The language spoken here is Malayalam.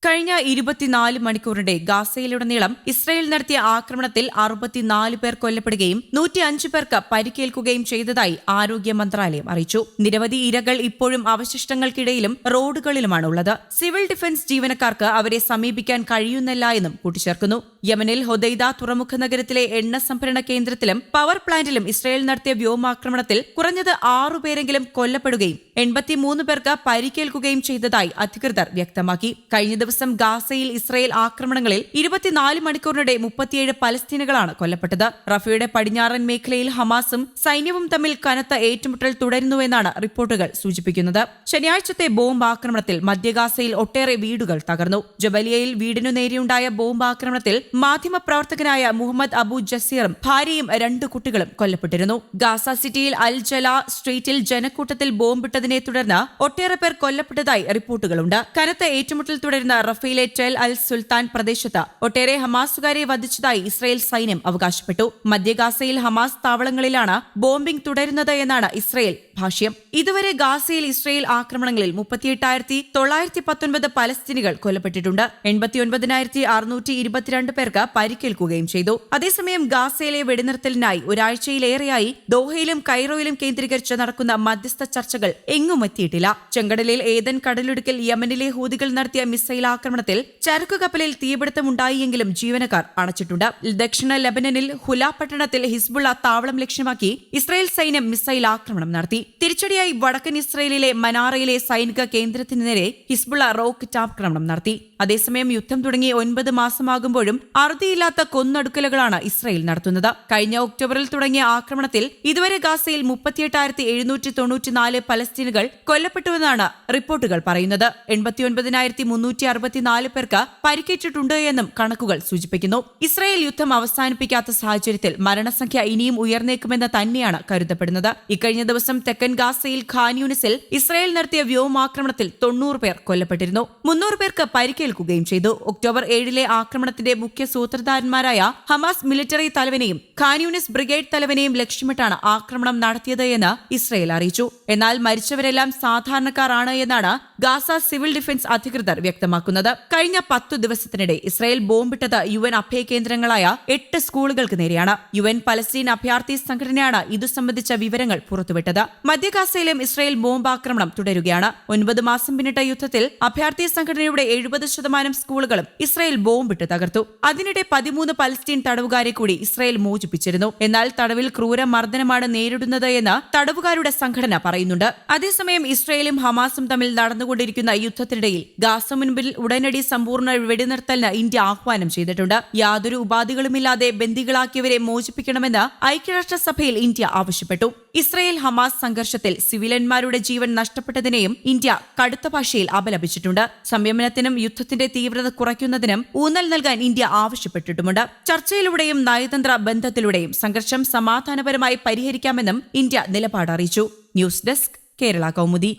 കഴിഞ്ഞ 24 മണിക്കൂറിന്റെ ഗാസയിലുടനീളം ഇസ്രയേൽ നടത്തിയ ആക്രമണത്തിൽ 64 പേർ കൊല്ലപ്പെടുകയും 105 പേർക്ക് പരിക്കേൽക്കുകയും ചെയ്തതായി ആരോഗ്യ മന്ത്രാലയം അറിയിച്ചു. നിരവധി ഇരകൾ ഇപ്പോഴും അവശിഷ്ടങ്ങൾക്കിടയിലും റോഡുകളിലുമാണ് ഉള്ളത്. സിവിൽ ഡിഫൻസ് ജീവനക്കാർക്ക് അവരെ സമീപിക്കാൻ കഴിയുന്നില്ല എന്നും കൂട്ടിച്ചേർക്കുന്നു. യമനിൽ ഹൊദൈദ തുറമുഖ നഗരത്തിലെ എണ്ണ സംഭരണ കേന്ദ്രത്തിലും പവർ പ്ലാന്റിലും ഇസ്രയേൽ നടത്തിയ വ്യോമാക്രമണത്തിൽ കുറഞ്ഞത് 6 പേരെങ്കിലും കൊല്ലപ്പെടുകയും 83 പേർക്ക് പരിക്കേൽക്കുകയും ചെയ്തതായി അധികൃതർ വ്യക്തമാക്കി. കഴിഞ്ഞ ദിവസം ഗാസയിൽ ഇസ്രയേൽ ആക്രമണങ്ങളിൽ 24 മണിക്കൂറിനിടെ 37 പലസ്തീനുകളാണ് കൊല്ലപ്പെട്ടത്. റഫയുടെ പടിഞ്ഞാറൻ മേഖലയിൽ ഹമാസും സൈന്യവും തമ്മിൽ കനത്ത ഏറ്റുമുട്ടൽ തുടരുന്നുവെന്നാണ് റിപ്പോർട്ടുകൾ സൂചിപ്പിക്കുന്നത്. ശനിയാഴ്ചത്തെ ബോംബ് ആക്രമണത്തിൽ മധ്യഗാസയിൽ ഒട്ടേറെ വീടുകൾ തകർന്നു. ജബലിയയിൽ വീടിനു നേരെയുണ്ടായ ബോംബ് ആക്രമണത്തിൽ മാധ്യമപ്രവർത്തകനായ മുഹമ്മദ് അബു ജസീറും ഭാര്യയും 2 കുട്ടികളും കൊല്ലപ്പെട്ടിരുന്നു. ഗാസ സിറ്റിയിൽ അൽ ജല സ്ട്രീറ്റിൽ ജനക്കൂട്ടത്തിൽ ബോംബിട്ടതിനെ തുടർന്ന് ഒട്ടേറെ പേർ കൊല്ലപ്പെട്ടതായി റിപ്പോർട്ടുകളുണ്ട്. കനത്ത ഏറ്റുമുട്ടൽ തുടരുന്ന റഫയിലെ ടെൽ അൽ സുൽത്താൻ പ്രദേശത്ത് ഒട്ടേറെ ഹമാസുകാരെ വധിച്ചതായി ഇസ്രയേൽ സൈന്യം അവകാശപ്പെട്ടു. മധ്യഗാസയിൽ ഹമാസ് താവളങ്ങളിലാണ് ബോംബിംഗ് തുടരുന്നത് എന്നാണ് ഇസ്രയേൽ ഭാഷ്യം. ഇതുവരെ ഗാസയിൽ ഇസ്രയേൽ ആക്രമണങ്ങളിൽ 38,919 പലസ്തീനികൾ കൊല്ലപ്പെട്ടിട്ടുണ്ട്. 89,622 പേർക്ക് പരിക്കേൽക്കുകയും ചെയ്തു. അതേസമയം ഗാസയിലെ വെടിനിർത്തലിനായി ഒരാഴ്ചയിലേറെയായി ദോഹയിലും കൈറോയിലും കേന്ദ്രീകരിച്ച് നടക്കുന്ന മധ്യസ്ഥ ചർച്ചകൾ എങ്ങും എത്തിയിട്ടില്ല. ചെങ്കടലിൽ ഏദൻ കടലിടുക്കിൽ യമനിലെ ഹൂതികൾ നടത്തിയ മിസൈൽ ആക്രമണത്തിൽ ചരക്കു കപ്പലിൽ തീപിടുത്തമുണ്ടായെങ്കിലും ജീവനക്കാർ അണച്ചിട്ടുണ്ട്. ദക്ഷിണ ലബനനിൽ ഹുല പട്ടണത്തിൽ ഹിസ്ബുള്ള താവളം ലക്ഷ്യമാക്കി ഇസ്രായേൽ സൈന്യം മിസൈൽ ആക്രമണം നടത്തി. തിരിച്ചടിയായി വടക്കൻ ഇസ്രായേലിലെ മനാറയിലെ സൈനിക കേന്ദ്രത്തിന് നേരെ ഹിസ്ബുള്ള റോക്കറ്റ് ആക്രമണം നടത്തി. അതേസമയം യുദ്ധം തുടങ്ങി 9 മാസമാകുമ്പോഴും അറുതിയില്ലാത്ത കൊന്നൊടുക്കലുകളാണ് ഇസ്രായേൽ നടത്തുന്നത്. കഴിഞ്ഞ ഒക്ടോബറിൽ തുടങ്ങിയ ആക്രമണത്തിൽ ഇതുവരെ ഗാസയിൽ 38,794 പലസ്തീനുകൾ കൊല്ലപ്പെട്ടുവെന്നാണ് റിപ്പോർട്ടുകൾ പറയുന്നത്. 89,364 പേർക്ക് പരിക്കേറ്റിട്ടുണ്ട് എന്നും കണക്കുകൾ സൂചിപ്പിക്കുന്നു. ഇസ്രായേൽ യുദ്ധം അവസാനിപ്പിക്കാത്ത സാഹചര്യത്തിൽ മരണസംഖ്യ ഇനിയും ഉയർന്നേക്കുമെന്ന് തന്നെയാണ് കരുതപ്പെടുന്നത്. ഇക്കഴിഞ്ഞ ദിവസം തെക്കൻ ഗാസയിൽ ഖാൻ യൂനിസിൽ ഇസ്രായേൽ നടത്തിയ വ്യോമാക്രമണത്തിൽ 90 പേർ കൊല്ലപ്പെട്ടിരുന്നു. 300 പേർക്ക് പരിക്കേൽക്കുകയും ചെയ്തു. ഒക്ടോബർ 7 ആക്രമണത്തിന്റെ മുഖ്യ സൂത്രധാരന്മാരായ ഹമാസ് മിലിറ്ററി തലവനെയും ഖാൻ യൂനിസ് ബ്രിഗേഡ് തലവനെയും ലക്ഷ്യമിട്ടാണ് ആക്രമണം നടത്തിയത് എന്ന് ഇസ്രായേൽ അറിയിച്ചു. എന്നാൽ മരിച്ചവരെല്ലാം സാധാരണക്കാരാണ് എന്നാണ് ഗാസ സിവിൽ ഡിഫൻസ് അധികൃതർ വ്യക്തമാക്കുന്നത്. കഴിഞ്ഞ 10 ദിവസത്തിനിടെ ഇസ്രായേൽ ബോംബിട്ടത് UN അഭയ കേന്ദ്രങ്ങളായ 8 സ്കൂളുകൾക്ക് നേരെയാണ്. UN പലസ്തീൻ അഭയാർത്ഥി സംഘടനയാണ് ഇതു സംബന്ധിച്ച വിവരങ്ങൾ പുറത്തുവിട്ടത്. മധ്യഗാസയിലും ഇസ്രായേൽ ബോംബാക്രമണം തുടരുകയാണ്. 9 മാസം പിന്നിട്ട യുദ്ധത്തിൽ അഭയാർത്ഥി സംഘടനയുടെ 70% സ്കൂളുകളും ഇസ്രായേൽ ബോംബിട്ട് തകർത്തു. അതിനിടെ 13 പലസ്തീൻ തടവുകാരെ കൂടി ഇസ്രായേൽ മോചിപ്പിച്ചിരുന്നു. എന്നാൽ തടവിൽ ക്രൂരമർദ്ദനമാണ് നേരിടുന്നത് എന്ന് തടവുകാരുടെ സംഘടന പറയുന്നുണ്ട്. അതേസമയം ഇസ്രായേലും ഹമാസും തമ്മിൽ നടന്നുകൊണ്ടിരിക്കുന്ന യുദ്ധത്തിനിടയിൽ ഗാസ മുൻപിൽ ഉടനടി സമ്പൂർണ്ണ വെടിനിർത്തലിന് ഇന്ത്യ ആഹ്വാനം ചെയ്തിട്ടുണ്ട്. യാതൊരു ഉപാധികളുമില്ലാതെ ബന്ദികളാക്കിയവരെ മോചിപ്പിക്കണമെന്ന് ഐക്യരാഷ്ട്രസഭയിൽ ഇന്ത്യ ആവശ്യപ്പെട്ടു. ഇസ്രായേൽ ഹമാസ് സംഘർഷത്തിൽ സിവിലിയന്മാരുടെ ജീവൻ നഷ്ടപ്പെട്ടതിനെയും ഇന്ത്യ കടുത്ത ഭാഷയിൽ അപലപിച്ചിട്ടുണ്ട്. സംയമനത്തിനും യുദ്ധത്തിന്റെ തീവ്രത കുറയ്ക്കുന്നതിനും ഊന്നൽ നൽകാൻ ഇന്ത്യ ആവശ്യപ്പെട്ടിട്ടുമുണ്ട്. ചർച്ചയിലൂടെയും നയതന്ത്ര ബന്ധത്തിലൂടെയും സംഘർഷം സമാധാനപരമായി പരിഹരിക്കാമെന്നും ഇന്ത്യ നിലപാട് അറിയിച്ചു. News desk Kerala Kaumudi.